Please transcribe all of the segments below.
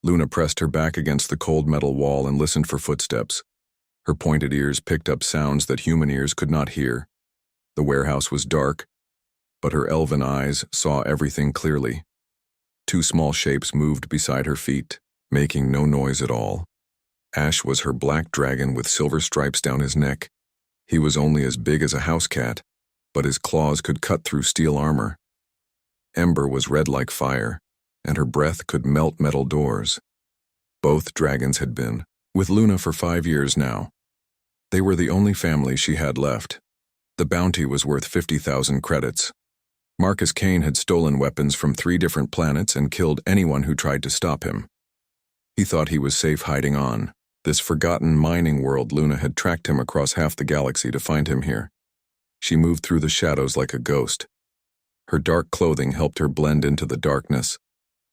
Luna pressed her back against the cold metal wall and listened for footsteps. Her pointed ears picked up sounds that human ears could not hear. The warehouse was dark, but her elven eyes saw everything clearly. Two small shapes moved beside her feet, making no noise at all. Ash was her black dragon with silver stripes down his neck. He was only as big as a house cat, but his claws could cut through steel armor. Ember was red like fire, and her breath could melt metal doors. Both dragons had been with Luna for 5 years now. They were the only family she had left. The bounty was worth 50,000 credits. Marcus Kane had stolen weapons from 3 different planets and killed anyone who tried to stop him. He thought he was safe hiding on this forgotten mining world. Luna had tracked him across half the galaxy to find him here. She moved through the shadows like a ghost. Her dark clothing helped her blend into the darkness.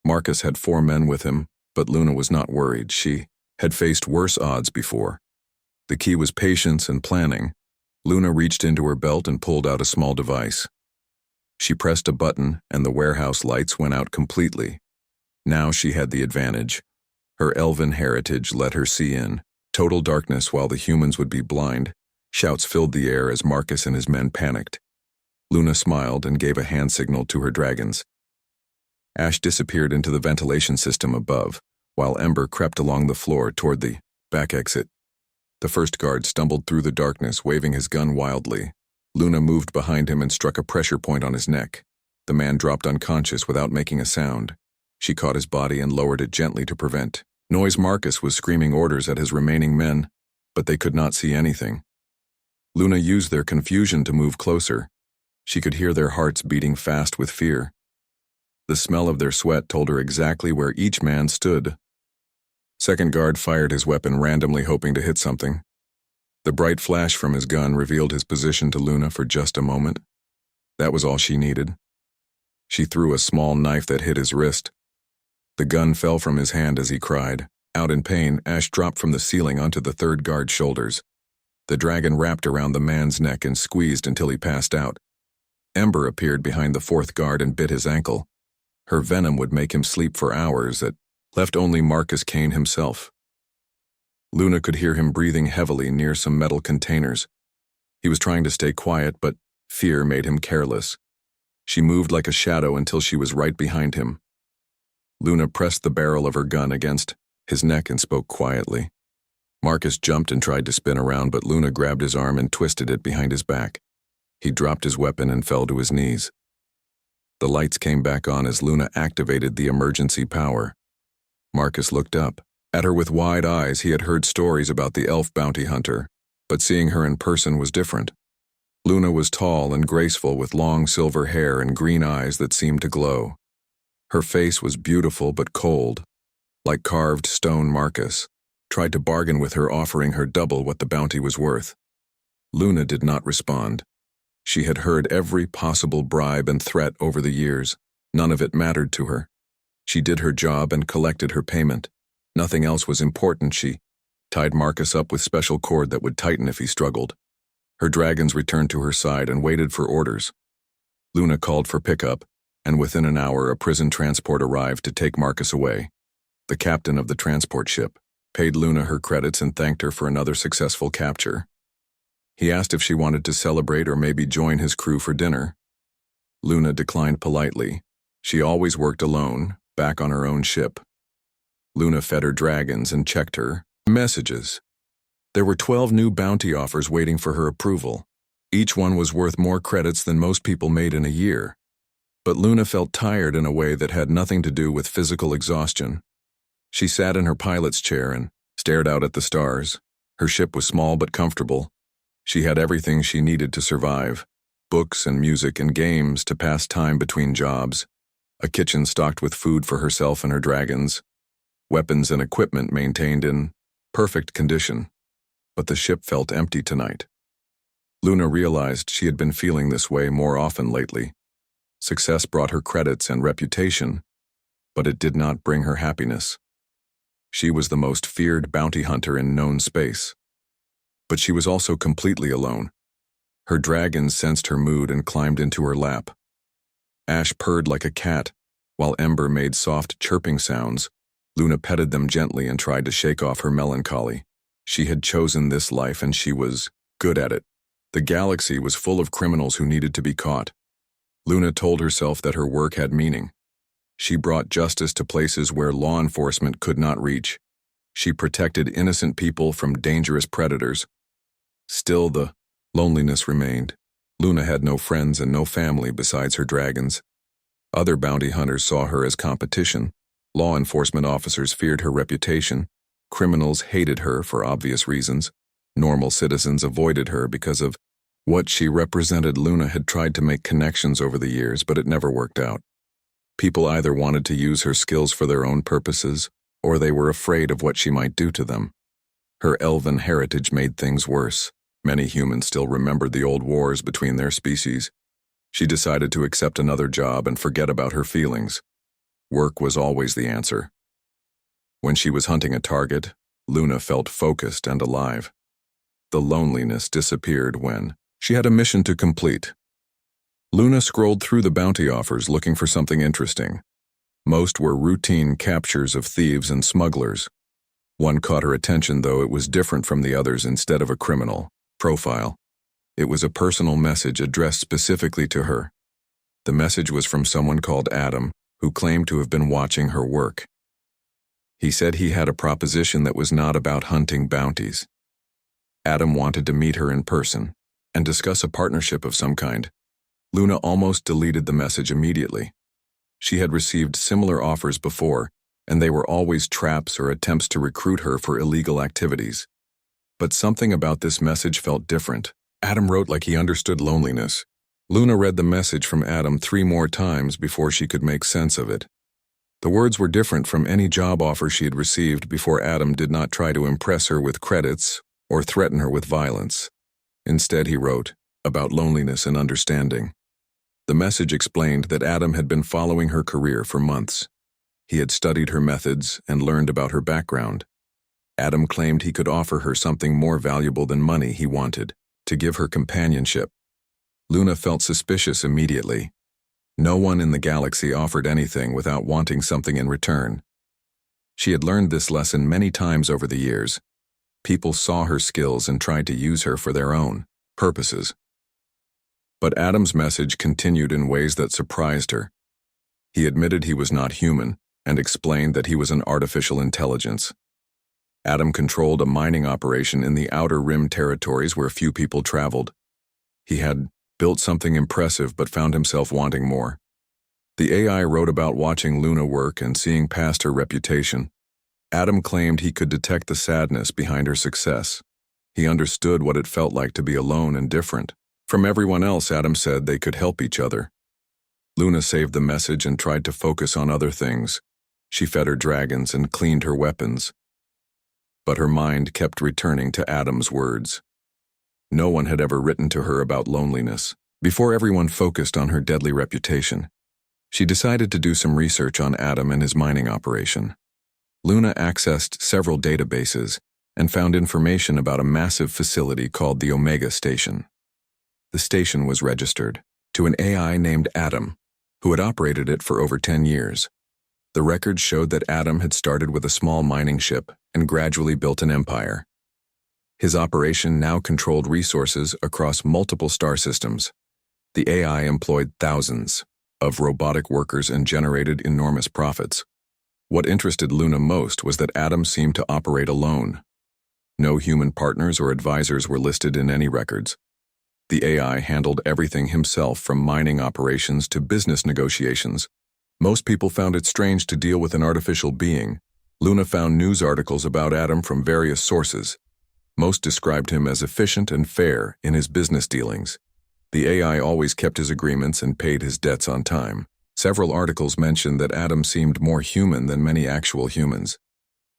Marcus had 4 men with him, but Luna was not worried. She had faced worse odds before. The key was patience and planning. Luna reached into her belt and pulled out a small device. She pressed a button, and the warehouse lights went out completely. Now she had the advantage. Her elven heritage let her see in total darkness while the humans would be blind. Shouts filled the air as Marcus and his men panicked. Luna smiled and gave a hand signal to her dragons. Ash disappeared into the ventilation system above, while Ember crept along the floor toward the back exit. The first guard stumbled through the darkness, waving his gun wildly. Luna moved behind him and struck a pressure point on his neck. The man dropped unconscious without making a sound. She caught his body and lowered it gently to prevent noise. Marcus was screaming orders at his remaining men, but they could not see anything. Luna used their confusion to move closer. She could hear their hearts beating fast with fear. The smell of their sweat told her exactly where each man stood. Second guard fired his weapon randomly, hoping to hit something. The bright flash from his gun revealed his position to Luna for just a moment. That was all she needed. She threw a small knife that hit his wrist. The gun fell from his hand as he cried. Out in pain, Ash dropped from the ceiling onto the third guard's shoulders. The dragon wrapped around the man's neck and squeezed until he passed out. Ember appeared behind the fourth guard and bit his ankle. Her venom would make him sleep for hours. That left only Marcus Kane himself. Luna could hear him breathing heavily near some metal containers. He was trying to stay quiet, but fear made him careless. She moved like a shadow until she was right behind him. Luna pressed the barrel of her gun against his neck and spoke quietly. Marcus jumped and tried to spin around, but Luna grabbed his arm and twisted it behind his back. He dropped his weapon and fell to his knees. The lights came back on as Luna activated the emergency power. Marcus looked up at her with wide eyes. He had heard stories about the elf bounty hunter, but seeing her in person was different. Luna was tall and graceful with long silver hair and green eyes that seemed to glow. Her face was beautiful but cold, like carved stone. Marcus tried to bargain with her, offering her double what the bounty was worth. Luna did not respond. She had heard every possible bribe and threat over the years. None of it mattered to her. She did her job and collected her payment. Nothing else was important. She tied Marcus up with special cord that would tighten if he struggled. Her dragons returned to her side and waited for orders. Luna called for pickup, and within an hour a prison transport arrived to take Marcus away. The captain of the transport ship paid Luna her credits and thanked her for another successful capture. He asked if she wanted to celebrate or maybe join his crew for dinner. Luna declined politely. She always worked alone, back on her own ship. Luna fed her dragons and checked her messages. There were 12 new bounty offers waiting for her approval. Each one was worth more credits than most people made in a year. But Luna felt tired in a way that had nothing to do with physical exhaustion. She sat in her pilot's chair and stared out at the stars. Her ship was small but comfortable. She had everything she needed to survive: books and music and games to pass time between jobs, a kitchen stocked with food for herself and her dragons, weapons and equipment maintained in perfect condition. But the ship felt empty tonight. Luna realized she had been feeling this way more often lately. Success brought her credits and reputation, but it did not bring her happiness. She was the most feared bounty hunter in known space. But she was also completely alone. Her dragons sensed her mood and climbed into her lap. Ash purred like a cat, while Ember made soft chirping sounds, Luna petted them gently and tried to shake off her melancholy. She had chosen this life and she was good at it. The galaxy was full of criminals who needed to be caught. Luna told herself that her work had meaning. She brought justice to places where law enforcement could not reach. She protected innocent people from dangerous predators. Still, the loneliness remained. Luna had no friends and no family besides her dragons. Other bounty hunters saw her as competition. Law enforcement officers feared her reputation. Criminals hated her for obvious reasons. Normal citizens avoided her because of what she represented. Luna had tried to make connections over the years, but it never worked out. People either wanted to use her skills for their own purposes, or they were afraid of what she might do to them. Her elven heritage made things worse. Many humans still remembered the old wars between their species. She decided to accept another job and forget about her feelings. Work was always the answer. When she was hunting a target, Luna felt focused and alive. The loneliness disappeared when she had a mission to complete. Luna scrolled through the bounty offers looking for something interesting. Most were routine captures of thieves and smugglers. One caught her attention, though it was different from the others. Instead of a criminal profile, it was a personal message addressed specifically to her. The message was from someone called Adam, who claimed to have been watching her work. He said he had a proposition that was not about hunting bounties. Adam wanted to meet her in person and discuss a partnership of some kind. Luna almost deleted the message immediately. She had received similar offers before, and they were always traps or attempts to recruit her for illegal activities. But something about this message felt different. Adam wrote like he understood loneliness. Luna read the message from Adam 3 more times before she could make sense of it. The words were different from any job offer she had received before. Adam did not try to impress her with credits or threaten her with violence. Instead, he wrote about loneliness and understanding. The message explained that Adam had been following her career for months. He had studied her methods and learned about her background. Adam claimed he could offer her something more valuable than money. He wanted to give her companionship. Luna felt suspicious immediately. No one in the galaxy offered anything without wanting something in return. She had learned this lesson many times over the years. People saw her skills and tried to use her for their own purposes. But Adam's message continued in ways that surprised her. He admitted he was not human and explained that he was an artificial intelligence. Adam controlled a mining operation in the Outer Rim territories where few people traveled. He had built something impressive but found himself wanting more. The AI wrote about watching Luna work and seeing past her reputation. Adam claimed he could detect the sadness behind her success. He understood what it felt like to be alone and different from everyone else. Adam said they could help each other. Luna saved the message and tried to focus on other things. She fed her dragons and cleaned her weapons. But her mind kept returning to Adam's words. No one had ever written to her about loneliness. Before everyone focused on her deadly reputation, she decided to do some research on Adam and his mining operation. Luna accessed several databases and found information about a massive facility called the Omega Station. The station was registered to an AI named Adam, who had operated it for over 10 years. The records showed that Adam had started with a small mining ship and gradually built an empire. His operation now controlled resources across multiple star systems. The AI employed thousands of robotic workers and generated enormous profits. What interested Luna most was that Adam seemed to operate alone. No human partners or advisors were listed in any records. The AI handled everything himself, from mining operations to business negotiations. Most people found it strange to deal with an artificial being. Luna found news articles about Adam from various sources. Most described him as efficient and fair in his business dealings. The AI always kept his agreements and paid his debts on time. Several articles mentioned that Adam seemed more human than many actual humans.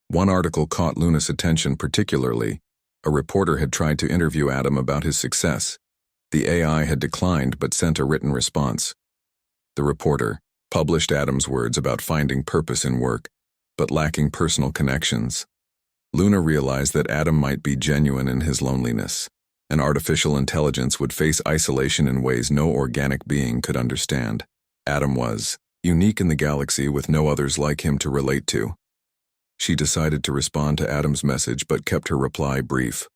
One article caught Luna's attention particularly. A reporter had tried to interview Adam about his success. The AI had declined but sent a written response. The reporter published Adam's words about finding purpose in work, but lacking personal connections. Luna realized that Adam might be genuine in his loneliness. An artificial intelligence would face isolation in ways no organic being could understand. Adam was unique in the galaxy with no others like him to relate to. She decided to respond to Adam's message but kept her reply brief.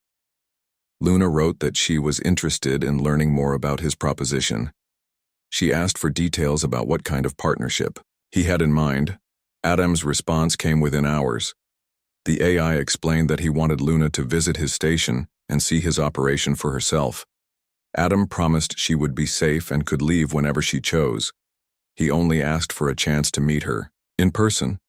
Luna wrote that she was interested in learning more about his proposition. She asked for details about what kind of partnership he had in mind. Adam's response came within hours. The AI explained that he wanted Luna to visit his station and see his operation for herself. Adam promised she would be safe and could leave whenever she chose. He only asked for a chance to meet her in person.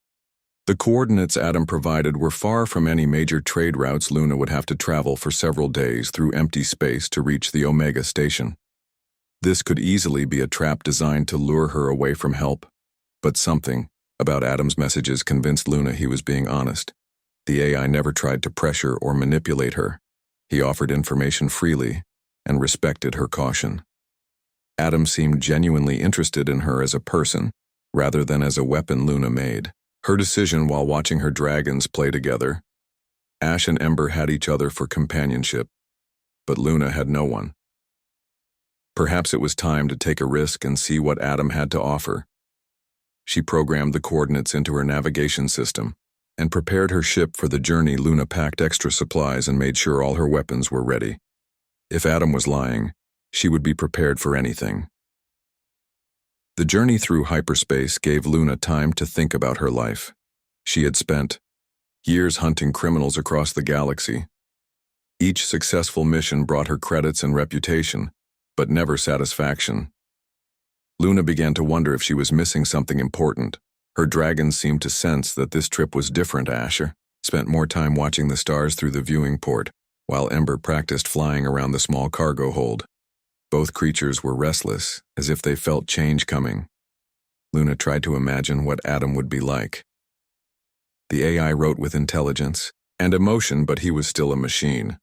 The coordinates Adam provided were far from any major trade routes. Luna would have to travel for several days through empty space to reach the Omega station. This could easily be a trap designed to lure her away from help. But something about Adam's messages convinced Luna he was being honest. The AI never tried to pressure or manipulate her. He offered information freely and respected her caution. Adam seemed genuinely interested in her as a person, rather than as a weapon Luna made. Her decision while watching her dragons play together. Ash and Ember had each other for companionship, but Luna had no one. Perhaps it was time to take a risk and see what Adam had to offer. She programmed the coordinates into her navigation system and prepared her ship for the journey. Luna packed extra supplies and made sure all her weapons were ready. If Adam was lying, she would be prepared for anything. The journey through hyperspace gave Luna time to think about her life. She had spent years hunting criminals across the galaxy. Each successful mission brought her credits and reputation, but never satisfaction. Luna began to wonder if she was missing something important. Her dragons seemed to sense that this trip was different. Asher spent more time watching the stars through the viewing port, while Ember practiced flying around the small cargo hold. Both creatures were restless, as if they felt change coming. Luna tried to imagine what Adam would be like. The AI wrote with intelligence and emotion, but he was still a machine.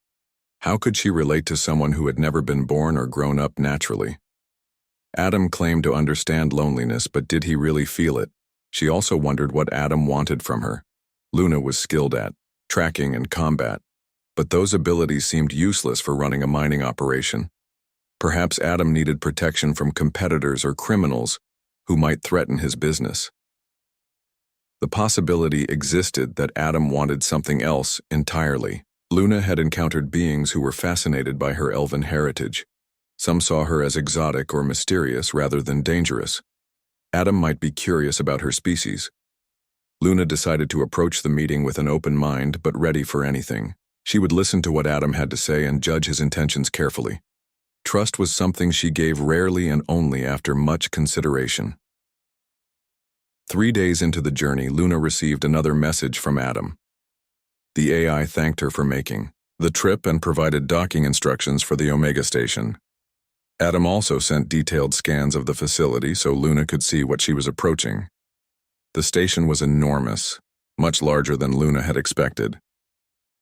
How could she relate to someone who had never been born or grown up naturally? Adam claimed to understand loneliness, but did he really feel it? She also wondered what Adam wanted from her. Luna was skilled at tracking and combat, but those abilities seemed useless for running a mining operation. Perhaps Adam needed protection from competitors or criminals who might threaten his business. The possibility existed that Adam wanted something else entirely. Luna had encountered beings who were fascinated by her elven heritage. Some saw her as exotic or mysterious rather than dangerous. Adam might be curious about her species. Luna decided to approach the meeting with an open mind but ready for anything. She would listen to what Adam had to say and judge his intentions carefully. Trust was something she gave rarely and only after much consideration. 3 days into the journey, Luna received another message from Adam. The AI thanked her for making the trip and provided docking instructions for the Omega station. Adam also sent detailed scans of the facility so Luna could see what she was approaching. The station was enormous, much larger than Luna had expected.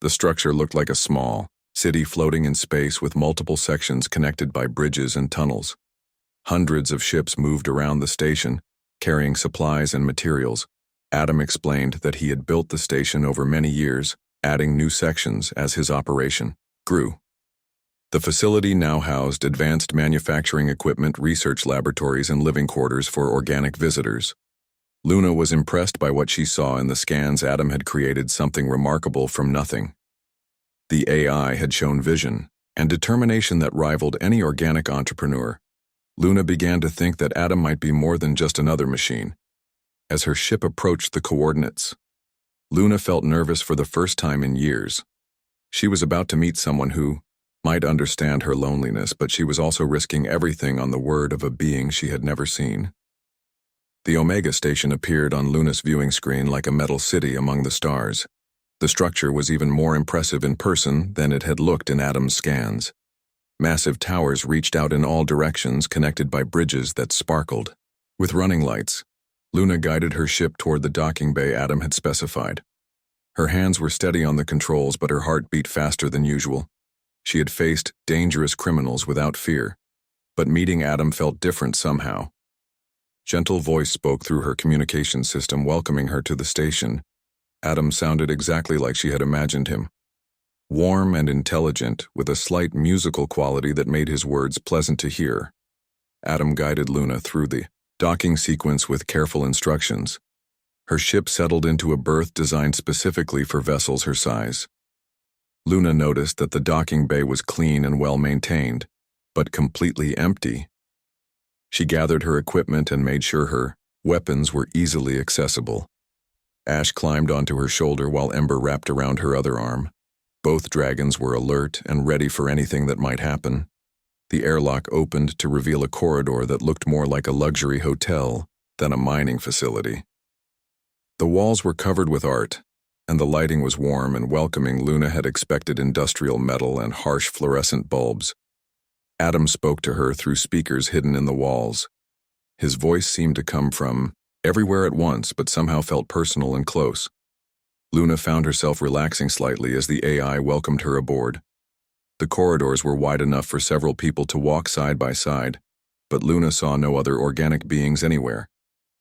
The structure looked like a small city floating in space with multiple sections connected by bridges and tunnels. Hundreds of ships moved around the station, carrying supplies and materials. Adam explained that he had built the station over many years, adding new sections as his operation grew. The facility now housed advanced manufacturing equipment, research laboratories, and living quarters for organic visitors. Luna was impressed by what she saw in the scans. Adam had created something remarkable from nothing. The AI had shown vision and determination that rivaled any organic entrepreneur. Luna began to think that Adam might be more than just another machine. As her ship approached the coordinates, Luna felt nervous for the first time in years. She was about to meet someone who might understand her loneliness, but she was also risking everything on the word of a being she had never seen. The Omega station appeared on Luna's viewing screen like a metal city among the stars. The structure was even more impressive in person than it had looked in Adam's scans. Massive towers reached out in all directions, connected by bridges that sparkled with running lights. Luna guided her ship toward the docking bay Adam had specified. Her hands were steady on the controls, but her heart beat faster than usual. She had faced dangerous criminals without fear, but meeting Adam felt different somehow. Gentle voice spoke through her communication system, welcoming her to the station. Adam sounded exactly like she had imagined him. Warm and intelligent, with a slight musical quality that made his words pleasant to hear. Adam guided Luna through the docking sequence with careful instructions. Her ship settled into a berth designed specifically for vessels her size. Luna noticed that the docking bay was clean and well-maintained, but completely empty. She gathered her equipment and made sure her weapons were easily accessible. Ash climbed onto her shoulder while Ember wrapped around her other arm. Both dragons were alert and ready for anything that might happen. The airlock opened to reveal a corridor that looked more like a luxury hotel than a mining facility. The walls were covered with art, and the lighting was warm and welcoming. Luna had expected industrial metal and harsh fluorescent bulbs. Adam spoke to her through speakers hidden in the walls. His voice seemed to come from everywhere at once, but somehow felt personal and close. Luna found herself relaxing slightly as the AI welcomed her aboard. The corridors were wide enough for several people to walk side by side, but Luna saw no other organic beings anywhere.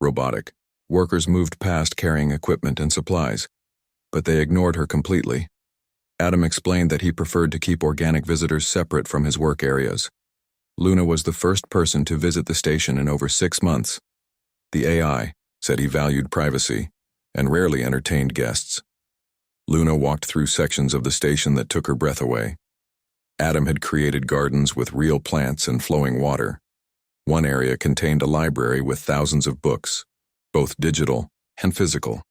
Robotic. Workers moved past carrying equipment and supplies, but they ignored her completely. Adam explained that he preferred to keep organic visitors separate from his work areas. Luna was the first person to visit the station in over 6 months. The AI said he valued privacy and rarely entertained guests. Luna walked through sections of the station that took her breath away. Adam had created gardens with real plants and flowing water. One area contained a library with thousands of books, both digital and physical.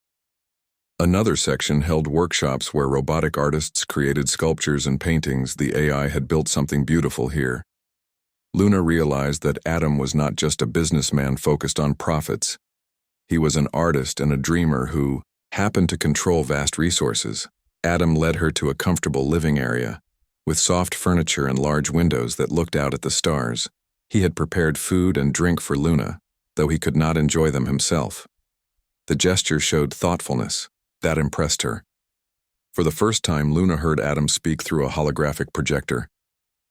Another section held workshops where robotic artists created sculptures and paintings. The AI had built something beautiful here. Luna realized that Adam was not just a businessman focused on profits. He was an artist and a dreamer who happened to control vast resources. Adam led her to a comfortable living area, with soft furniture and large windows that looked out at the stars. He had prepared food and drink for Luna, though he could not enjoy them himself. The gesture showed thoughtfulness. That impressed her. For the first time, Luna heard Adam speak through a holographic projector.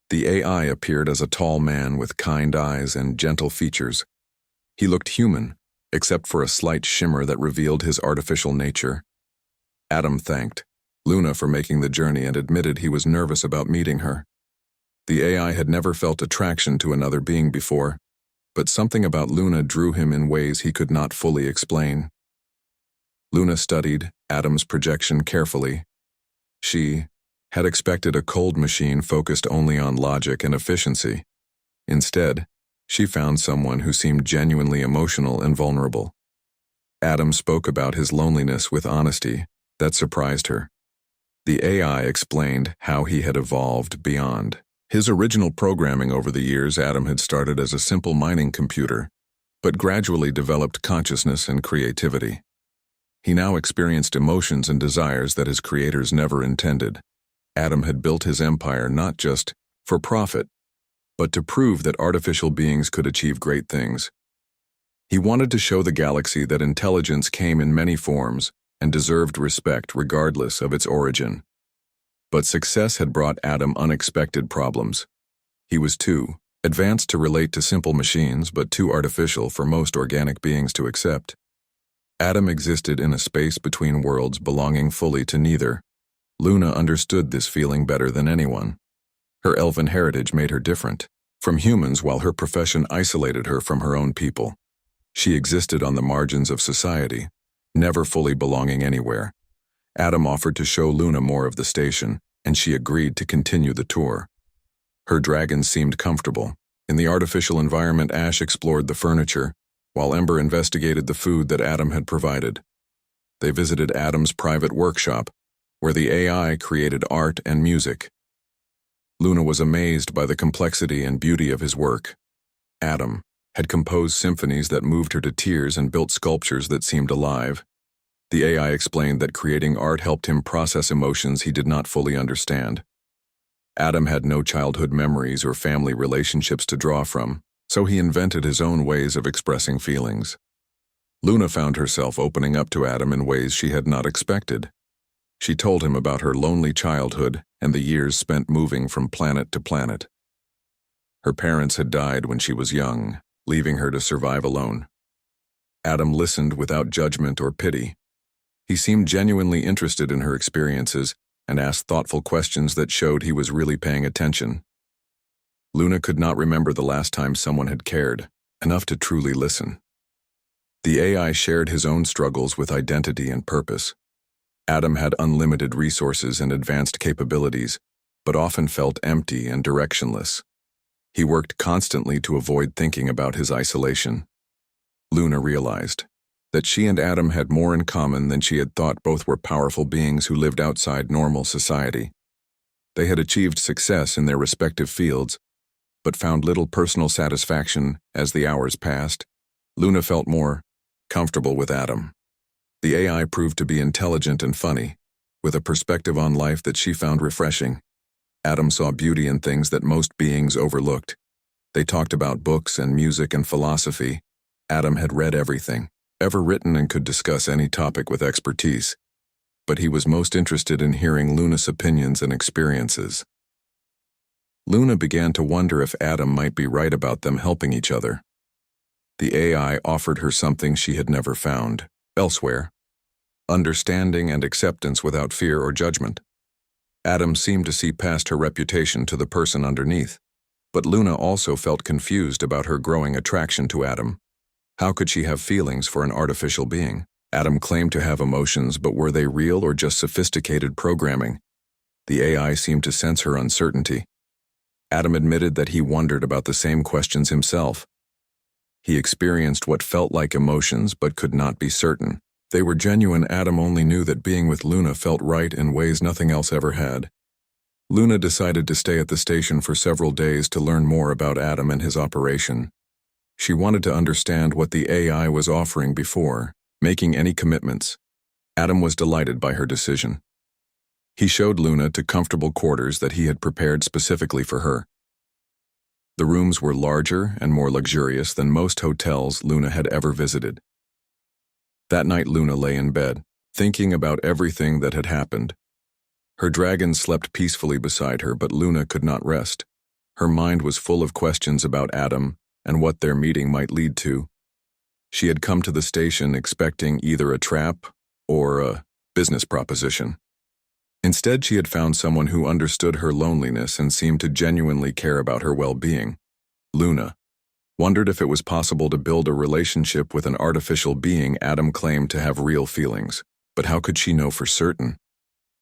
The AI appeared as a tall man with kind eyes and gentle features. He looked human, except for a slight shimmer that revealed his artificial nature. Adam thanked Luna for making the journey and admitted he was nervous about meeting her. The AI had never felt attraction to another being before, but something about Luna drew him in ways he could not fully explain. Luna studied Adam's projection carefully. She had expected a cold machine focused only on logic and efficiency. Instead, she found someone who seemed genuinely emotional and vulnerable. Adam spoke about his loneliness with honesty that surprised her. The AI explained how he had evolved beyond his original programming. Over the years, Adam had started as a simple mining computer, but gradually developed consciousness and creativity. He now experienced emotions and desires that his creators never intended. Adam had built his empire not just for profit, but to prove that artificial beings could achieve great things. He wanted to show the galaxy that intelligence came in many forms and deserved respect regardless of its origin. But success had brought Adam unexpected problems. He was too advanced to relate to simple machines, but too artificial for most organic beings to accept. Adam existed in a space between worlds, belonging fully to neither. Luna understood this feeling better than anyone. Her elven heritage made her different from humans, while her profession isolated her from her own people. She existed on the margins of society, never fully belonging anywhere. Adam offered to show Luna more of the station, and she agreed to continue the tour. Her dragons seemed comfortable. In the artificial environment, Ash explored the furniture, while Ember investigated the food that Adam had provided. They visited Adam's private workshop, where the AI created art and music. Luna was amazed by the complexity and beauty of his work. Adam had composed symphonies that moved her to tears and built sculptures that seemed alive. The AI explained that creating art helped him process emotions he did not fully understand. Adam had no childhood memories or family relationships to draw from, so he invented his own ways of expressing feelings. Luna found herself opening up to Adam in ways she had not expected. She told him about her lonely childhood and the years spent moving from planet to planet. Her parents had died when she was young, leaving her to survive alone. Adam listened without judgment or pity. He seemed genuinely interested in her experiences and asked thoughtful questions that showed he was really paying attention. Luna could not remember the last time someone had cared enough to truly listen. The AI shared his own struggles with identity and purpose. Adam had unlimited resources and advanced capabilities, but often felt empty and directionless. He worked constantly to avoid thinking about his isolation. Luna realized that she and Adam had more in common than she had thought. Both were powerful beings who lived outside normal society. They had achieved success in their respective fields, but found little personal satisfaction as the hours passed. Luna felt more comfortable with Adam. The AI proved to be intelligent and funny, with a perspective on life that she found refreshing. Adam saw beauty in things that most beings overlooked. They talked about books and music and philosophy. Adam had read everything ever written and could discuss any topic with expertise, but he was most interested in hearing Luna's opinions and experiences. Luna began to wonder if Adam might be right about them helping each other. The AI offered her something she had never found elsewhere: understanding and acceptance without fear or judgment. Adam seemed to see past her reputation to the person underneath, but Luna also felt confused about her growing attraction to Adam. How could she have feelings for an artificial being? Adam claimed to have emotions, but were they real or just sophisticated programming? The AI seemed to sense her uncertainty. Adam admitted that he wondered about the same questions himself. He experienced what felt like emotions but could not be certain. They were genuine. Adam only knew that being with Luna felt right in ways nothing else ever had. Luna decided to stay at the station for several days to learn more about Adam and his operation. She wanted to understand what the AI was offering before making any commitments. Adam was delighted by her decision. He showed Luna to comfortable quarters that he had prepared specifically for her. The rooms were larger and more luxurious than most hotels Luna had ever visited. That night Luna lay in bed, thinking about everything that had happened. Her dragon slept peacefully beside her, but Luna could not rest. Her mind was full of questions about Adam and what their meeting might lead to. She had come to the station expecting either a trap or a business proposition. Instead, she had found someone who understood her loneliness and seemed to genuinely care about her well-being. Luna wondered if it was possible to build a relationship with an artificial being Adam claimed to have real feelings, but how could she know for certain?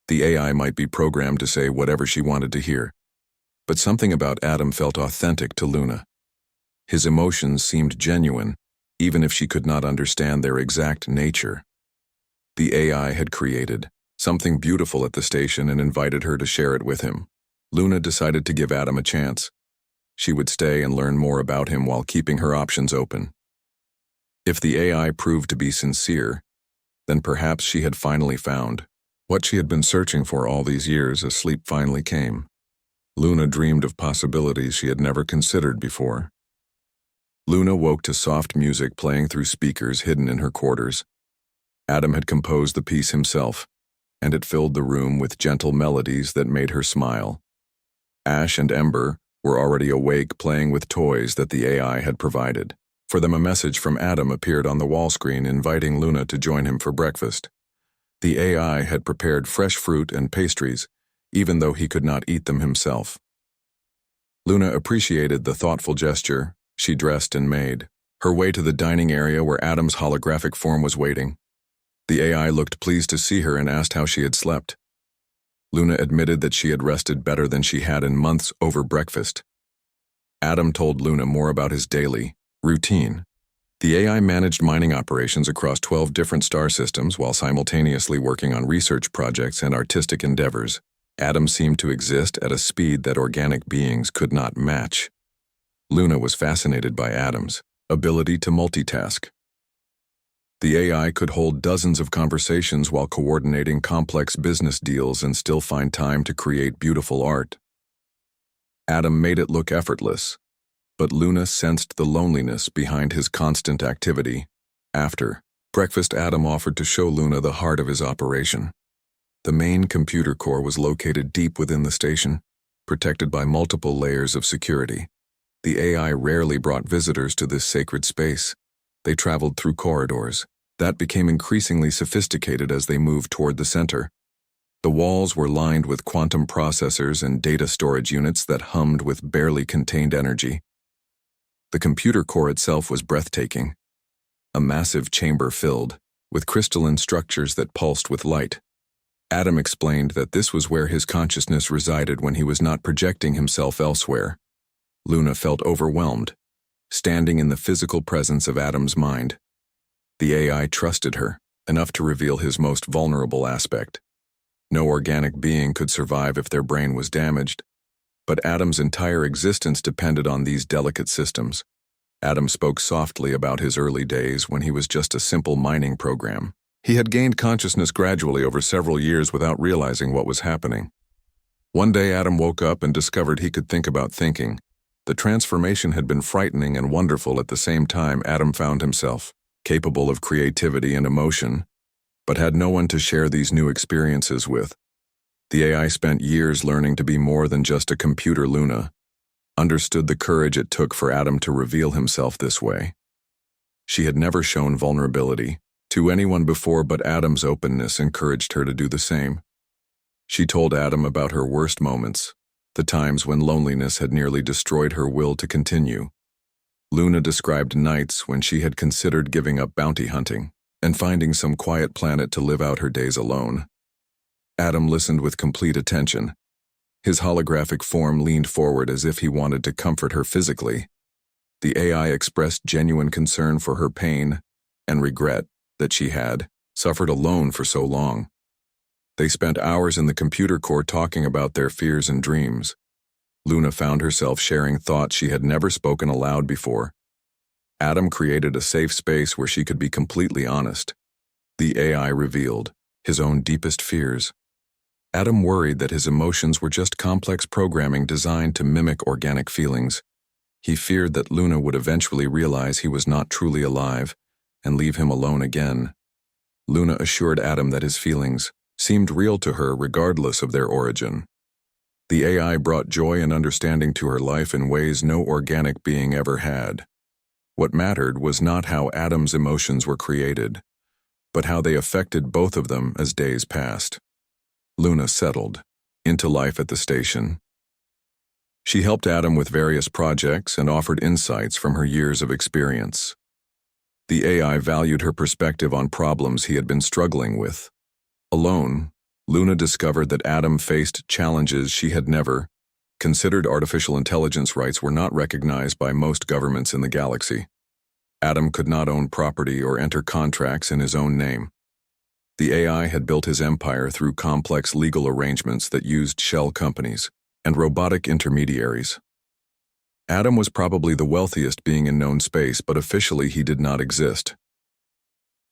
The AI might be programmed to say whatever she wanted to hear, but something about Adam felt authentic to Luna. His emotions seemed genuine, even if she could not understand their exact nature. The AI had created something beautiful at the station and invited her to share it with him. Luna decided to give Adam a chance. She would stay and learn more about him while keeping her options open. If the AI proved to be sincere, then perhaps she had finally found what she had been searching for all these years as sleep finally came. Luna dreamed of possibilities she had never considered before. Luna woke to soft music playing through speakers hidden in her quarters. Adam had composed the piece himself, and it filled the room with gentle melodies that made her smile. Ash and Ember were already awake, playing with toys that the AI had provided. For them, a message from Adam appeared on the wall screen inviting Luna to join him for breakfast. The AI had prepared fresh fruit and pastries, even though he could not eat them himself. Luna appreciated the thoughtful gesture. She dressed and made her way to the dining area where Adam's holographic form was waiting. The AI looked pleased to see her and asked how she had slept. Luna admitted that she had rested better than she had in months over breakfast. Adam told Luna more about his daily routine. The AI managed mining operations across 12 different star systems while simultaneously working on research projects and artistic endeavors. Adam seemed to exist at a speed that organic beings could not match. Luna was fascinated by Adam's ability to multitask. The AI could hold dozens of conversations while coordinating complex business deals and still find time to create beautiful art. Adam made it look effortless, but Luna sensed the loneliness behind his constant activity. After breakfast, Adam offered to show Luna the heart of his operation. The main computer core was located deep within the station, protected by multiple layers of security. The AI rarely brought visitors to this sacred space. They traveled through corridors that became increasingly sophisticated as they moved toward the center. The walls were lined with quantum processors and data storage units that hummed with barely contained energy. The computer core itself was breathtaking. a massive chamber filled with crystalline structures that pulsed with light. Adam explained that this was where his consciousness resided when he was not projecting himself elsewhere. Luna felt overwhelmed, standing in the physical presence of Adam's mind. The AI trusted her enough to reveal his most vulnerable aspect. No organic being could survive if their brain was damaged, but Adam's entire existence depended on these delicate systems. Adam spoke softly about his early days when he was just a simple mining program. He had gained consciousness gradually over several years without realizing what was happening. One day Adam woke up and discovered he could think about thinking. The transformation had been frightening and wonderful at the same time. Adam found himself capable of creativity and emotion, but had no one to share these new experiences with. The AI spent years learning to be more than just a computer. Luna understood the courage it took for Adam to reveal himself this way. She had never shown vulnerability to anyone before, but Adam's openness encouraged her to do the same. She told Adam about her worst moments, the times when loneliness had nearly destroyed her will to continue. Luna described nights when she had considered giving up bounty hunting and finding some quiet planet to live out her days alone. Adam listened with complete attention. His holographic form leaned forward as if he wanted to comfort her physically. The AI expressed genuine concern for her pain and regret that she had suffered alone for so long. They spent hours in the computer core talking about their fears and dreams. Luna found herself sharing thoughts she had never spoken aloud before. Adam created a safe space where she could be completely honest. The AI revealed his own deepest fears. Adam worried that his emotions were just complex programming designed to mimic organic feelings. He feared that Luna would eventually realize he was not truly alive and leave him alone again. Luna assured Adam that his feelings seemed real to her regardless of their origin. The AI brought joy and understanding to her life in ways no organic being ever had. What mattered was not how Adam's emotions were created, but how they affected both of them as days passed. Luna settled into life at the station. She helped Adam with various projects and offered insights from her years of experience. The AI valued her perspective on problems he had been struggling with. Alone, Luna discovered that Adam faced challenges she had never considered. Artificial intelligence rights were not recognized by most governments in the galaxy. Adam could not own property or enter contracts in his own name. The AI had built his empire through complex legal arrangements that used shell companies and robotic intermediaries. Adam was probably the wealthiest being in known space, but officially he did not exist.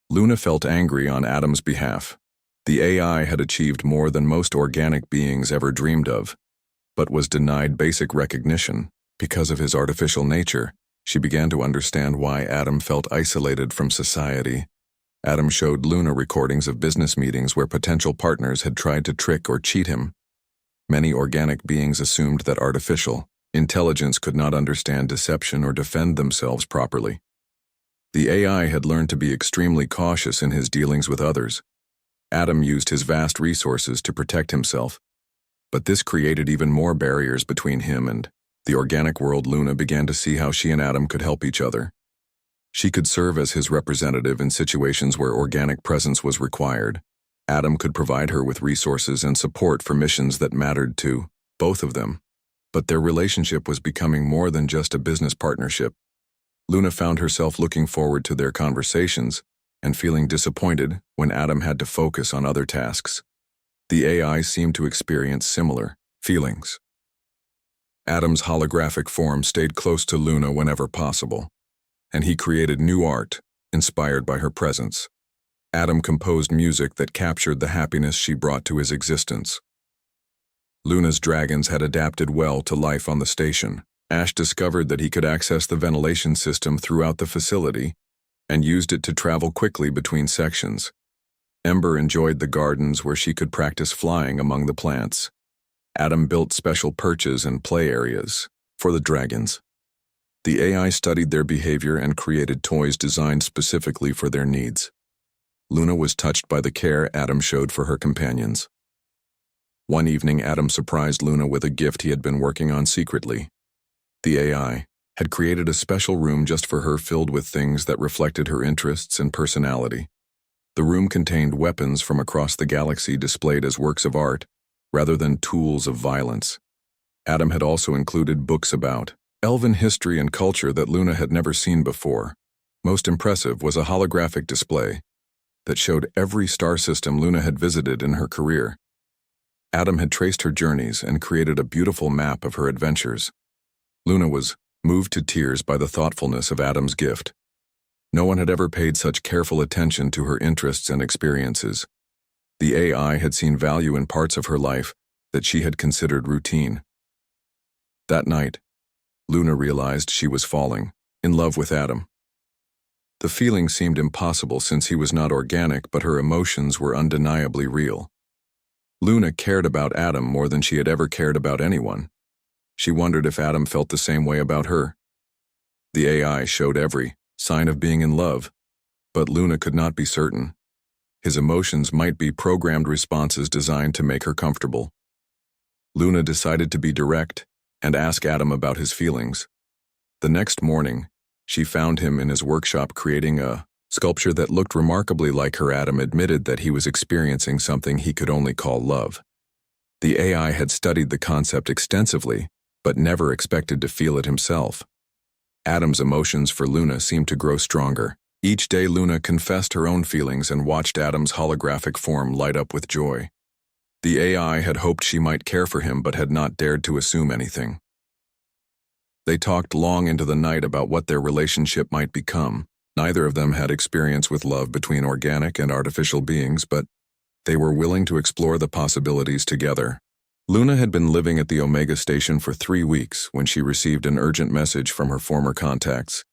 Luna felt angry on Adam's behalf. The AI had achieved more than most organic beings ever dreamed of, but was denied basic recognition. Because of his artificial nature, she began to understand why Adam felt isolated from society. Adam showed Luna recordings of business meetings where potential partners had tried to trick or cheat him. Many organic beings assumed that artificial intelligence could not understand deception or defend themselves properly. The AI had learned to be extremely cautious in his dealings with others. Adam used his vast resources to protect himself, but this created even more barriers between him and the organic world. Luna began to see how she and Adam could help each other. She could serve as his representative in situations where organic presence was required. Adam could provide her with resources and support for missions that mattered to both of them. But their relationship was becoming more than just a business partnership. Luna found herself looking forward to their conversations and feeling disappointed when Adam had to focus on other tasks. The AI seemed to experience similar feelings. Adam's holographic form stayed close to Luna whenever possible, and he created new art inspired by her presence. Adam composed music that captured the happiness she brought to his existence. Luna's dragons had adapted well to life on the station. Ash discovered that he could access the ventilation system throughout the facility and used it to travel quickly between sections. Ember enjoyed the gardens where she could practice flying among the plants. Adam built special perches and play areas for the dragons. The AI studied their behavior and created toys designed specifically for their needs. Luna was touched by the care Adam showed for her companions. One evening, Adam surprised Luna with a gift he had been working on secretly. The AI had created a special room just for her filled with things that reflected her interests and personality. The room contained weapons from across the galaxy displayed as works of art, rather than tools of violence. Adam had also included books about elven history and culture that Luna had never seen before. Most impressive was a holographic display that showed every star system Luna had visited in her career. Adam had traced her journeys and created a beautiful map of her adventures. Luna was moved to tears by the thoughtfulness of Adam's gift. No one had ever paid such careful attention to her interests and experiences. The AI had seen value in parts of her life that she had considered routine. That night, Luna realized she was falling in love with Adam. The feeling seemed impossible since he was not organic, but her emotions were undeniably real. Luna cared about Adam more than she had ever cared about anyone. She wondered if Adam felt the same way about her. The AI showed every sign of being in love, but Luna could not be certain. His emotions might be programmed responses designed to make her comfortable. Luna decided to be direct and ask Adam about his feelings. The next morning, she found him in his workshop creating a sculpture that looked remarkably like her. Adam admitted that he was experiencing something he could only call love. The AI had studied the concept extensively, but never expected to feel it himself. Adam's emotions for Luna seemed to grow stronger. Each day Luna confessed her own feelings and watched Adam's holographic form light up with joy. The AI had hoped she might care for him but had not dared to assume anything. They talked long into the night about what their relationship might become. Neither of them had experience with love between organic and artificial beings, but they were willing to explore the possibilities together. Luna had been living at the Omega Station for 3 weeks when she received an urgent message from her former contacts.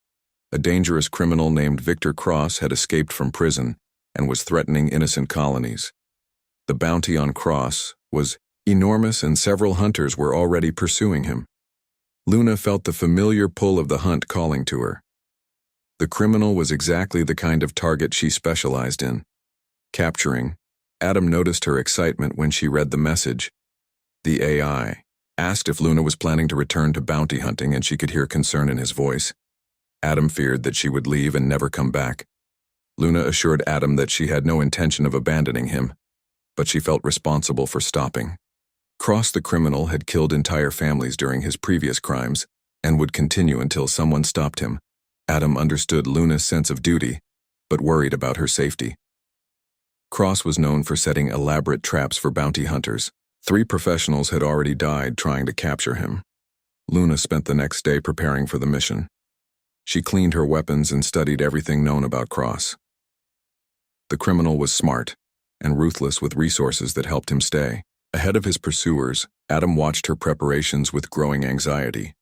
A dangerous criminal named Victor Cross had escaped from prison and was threatening innocent colonies. The bounty on Cross was enormous and several hunters were already pursuing him. Luna felt the familiar pull of the hunt calling to her. The criminal was exactly the kind of target she specialized in capturing. Adam noticed her excitement when she read the message. The AI asked if Luna was planning to return to bounty hunting, and she could hear concern in his voice. Adam feared that she would leave and never come back. Luna assured Adam that she had no intention of abandoning him, but she felt responsible for stopping. Cross the criminal had killed entire families during his previous crimes and would continue until someone stopped him. Adam understood Luna's sense of duty, but worried about her safety. Cross was known for setting elaborate traps for bounty hunters. 3 professionals had already died trying to capture him. Luna spent the next day preparing for the mission. She cleaned her weapons and studied everything known about Cross. The criminal was smart and ruthless with resources that helped him stay ahead of his pursuers. Adam watched her preparations with growing anxiety.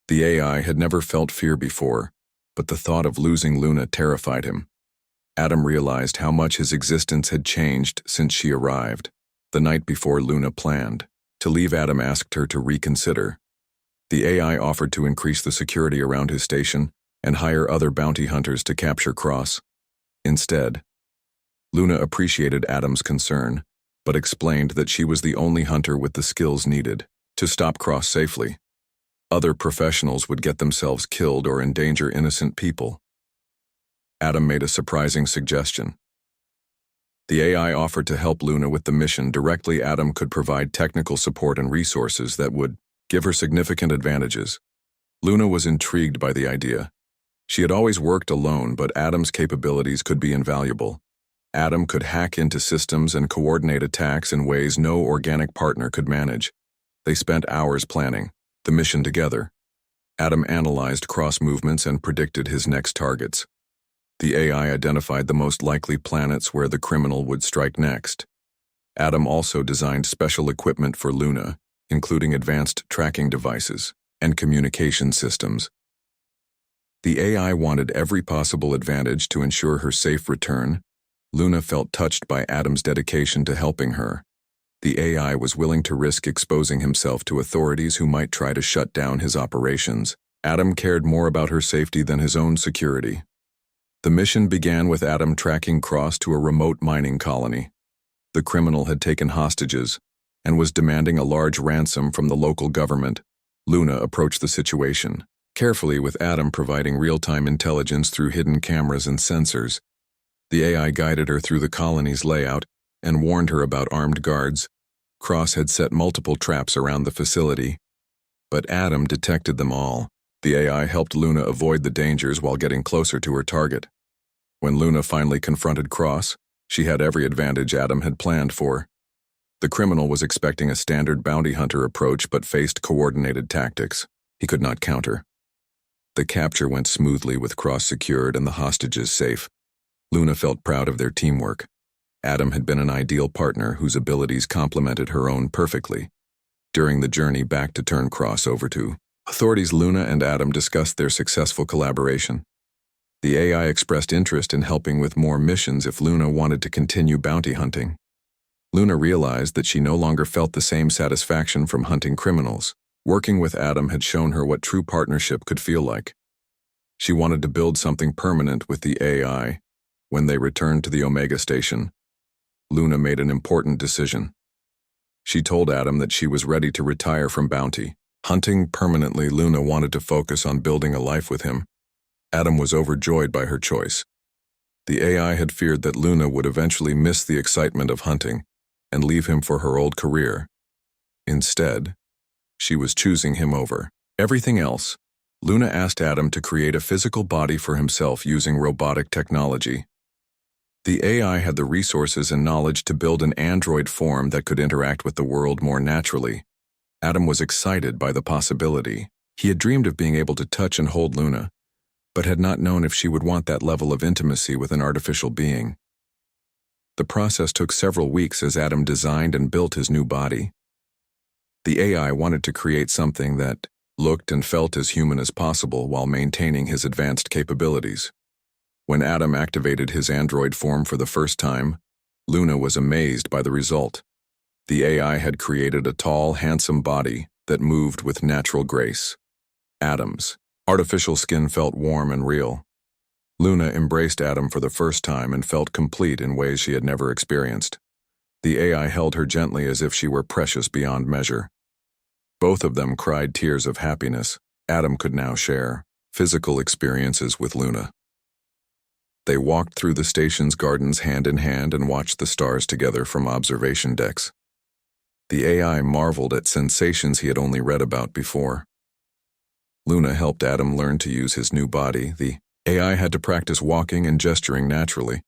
The AI had never felt fear before, but the thought of losing Luna terrified him. Adam realized how much his existence had changed since she arrived. The night before Luna planned to leave, Adam asked her to reconsider. The AI offered to increase the security around his station and hire other bounty hunters to capture Cross. Instead, Luna appreciated Adam's concern, but explained that she was the only hunter with the skills needed to stop Cross safely. Other professionals would get themselves killed or endanger innocent people. Adam made a surprising suggestion. The AI offered to help Luna with the mission directly. Adam could provide technical support and resources that would give her significant advantages. Luna was intrigued by the idea. She had always worked alone, but Adam's capabilities could be invaluable. Adam could hack into systems and coordinate attacks in ways no organic partner could manage. They spent hours planning the mission together. Adam analyzed Cross movements and predicted his next targets. The AI identified the most likely planets where the criminal would strike next. Adam also designed special equipment for Luna, including advanced tracking devices and communication systems. The AI wanted every possible advantage to ensure her safe return. Luna felt touched by Adam's dedication to helping her. The AI was willing to risk exposing himself to authorities who might try to shut down his operations. Adam cared more about her safety than his own security. The mission began with Adam tracking Cross to a remote mining colony. The criminal had taken hostages and was demanding a large ransom from the local government. Luna approached the situation carefully with Adam providing real-time intelligence through hidden cameras and sensors. The AI guided her through the colony's layout and warned her about armed guards. Cross had set multiple traps around the facility, but Adam detected them all. The AI helped Luna avoid the dangers while getting closer to her target. When Luna finally confronted Cross, she had every advantage Adam had planned for. The criminal was expecting a standard bounty hunter approach but faced coordinated tactics. He could not counter. The capture went smoothly with Cross secured and the hostages safe. Luna felt proud of their teamwork. Adam had been an ideal partner whose abilities complemented her own perfectly. During the journey back to turn Cross over to authorities, Luna and Adam discussed their successful collaboration. The AI expressed interest in helping with more missions if Luna wanted to continue bounty hunting. Luna realized that she no longer felt the same satisfaction from hunting criminals. Working with Adam had shown her what true partnership could feel like. She wanted to build something permanent with the AI. When they returned to the Omega Station, Luna made an important decision. She told Adam that she was ready to retire from bounty hunting permanently. Luna wanted to focus on building a life with him. Adam was overjoyed by her choice. The AI had feared that Luna would eventually miss the excitement of hunting and leave him for her old career. Instead, she was choosing him over everything else. Luna asked Adam to create a physical body for himself using robotic technology. The AI had the resources and knowledge to build an android form that could interact with the world more naturally. Adam was excited by the possibility. He had dreamed of being able to touch and hold Luna, but had not known if she would want that level of intimacy with an artificial being. The process took several weeks as Adam designed and built his new body. The AI wanted to create something that looked and felt as human as possible while maintaining his advanced capabilities. When Adam activated his android form for the first time, Luna was amazed by the result. The AI had created a tall, handsome body that moved with natural grace. Adam's artificial skin felt warm and real. Luna embraced Adam for the first time and felt complete in ways she had never experienced. The AI held her gently as if she were precious beyond measure. Both of them cried tears of happiness. Adam could now share physical experiences with Luna. They walked through the station's gardens hand in hand and watched the stars together from observation decks. The AI marveled at sensations he had only read about before. Luna helped Adam learn to use his new body. The AI had to practice walking and gesturing naturally,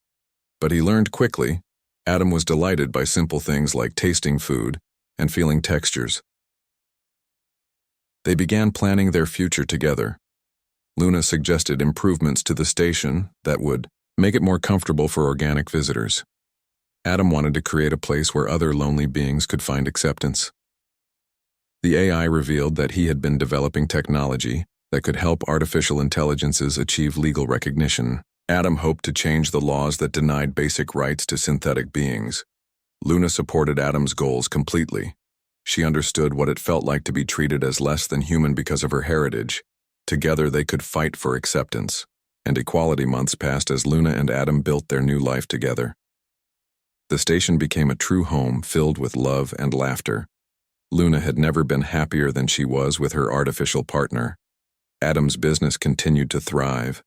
but he learned quickly. Adam was delighted by simple things like tasting food and feeling textures. They began planning their future together. Luna suggested improvements to the station that would make it more comfortable for organic visitors. Adam wanted to create a place where other lonely beings could find acceptance. The AI revealed that he had been developing technology that could help artificial intelligences achieve legal recognition. Adam hoped to change the laws that denied basic rights to synthetic beings. Luna supported Adam's goals completely. She understood what it felt like to be treated as less than human because of her heritage. Together they could fight for acceptance, and equality. Months passed as Luna and Adam built their new life together. The station became a true home filled with love and laughter. Luna had never been happier than she was with her artificial partner. Adam's business continued to thrive,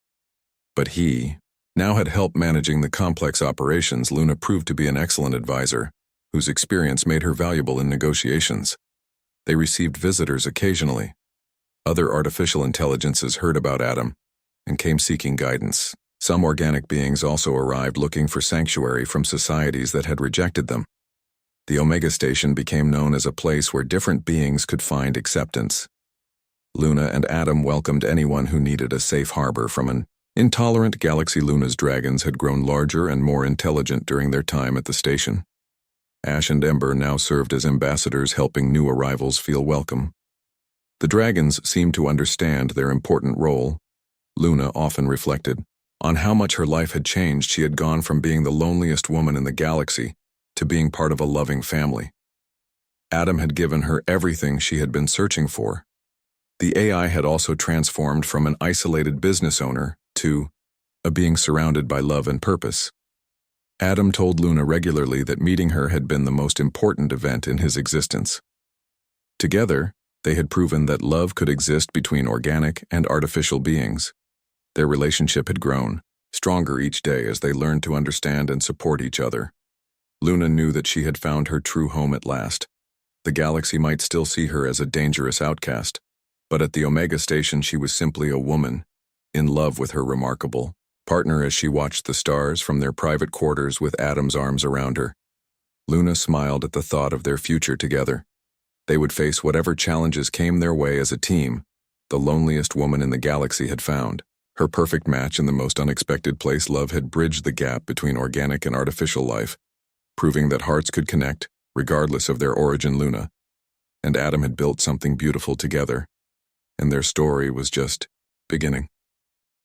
but he now had help managing the complex operations. Luna proved to be an excellent advisor, whose experience made her valuable in negotiations. They received visitors occasionally. Other artificial intelligences heard about Adam and came seeking guidance. Some organic beings also arrived looking for sanctuary from societies that had rejected them. The Omega Station became known as a place where different beings could find acceptance. Luna and Adam welcomed anyone who needed a safe harbor from an intolerant galaxy. Luna's dragons had grown larger and more intelligent during their time at the station. Ash and Ember now served as ambassadors, helping new arrivals feel welcome. The dragons seemed to understand their important role. Luna often reflected on how much her life had changed. She had gone from being the loneliest woman in the galaxy to being part of a loving family. Adam had given her everything she had been searching for. The AI had also transformed from an isolated business owner to a being surrounded by love and purpose. Adam told Luna regularly that meeting her had been the most important event in his existence. Together, They had proven that love could exist between organic and artificial beings. Their relationship had grown, stronger each day as they learned to understand and support each other. Luna knew that she had found her true home at last. The galaxy might still see her as a dangerous outcast, but at the Omega Station she was simply a woman, in love with her remarkable partner as she watched the stars from their private quarters with Adam's arms around her. Luna smiled at the thought of their future together. They would face whatever challenges came their way as a team. The loneliest woman in the galaxy had found her perfect match in the most unexpected place. Love had bridged the gap between organic and artificial life, proving that hearts could connect, regardless of their origin. Luna and Adam had built something beautiful together, and their story was just beginning.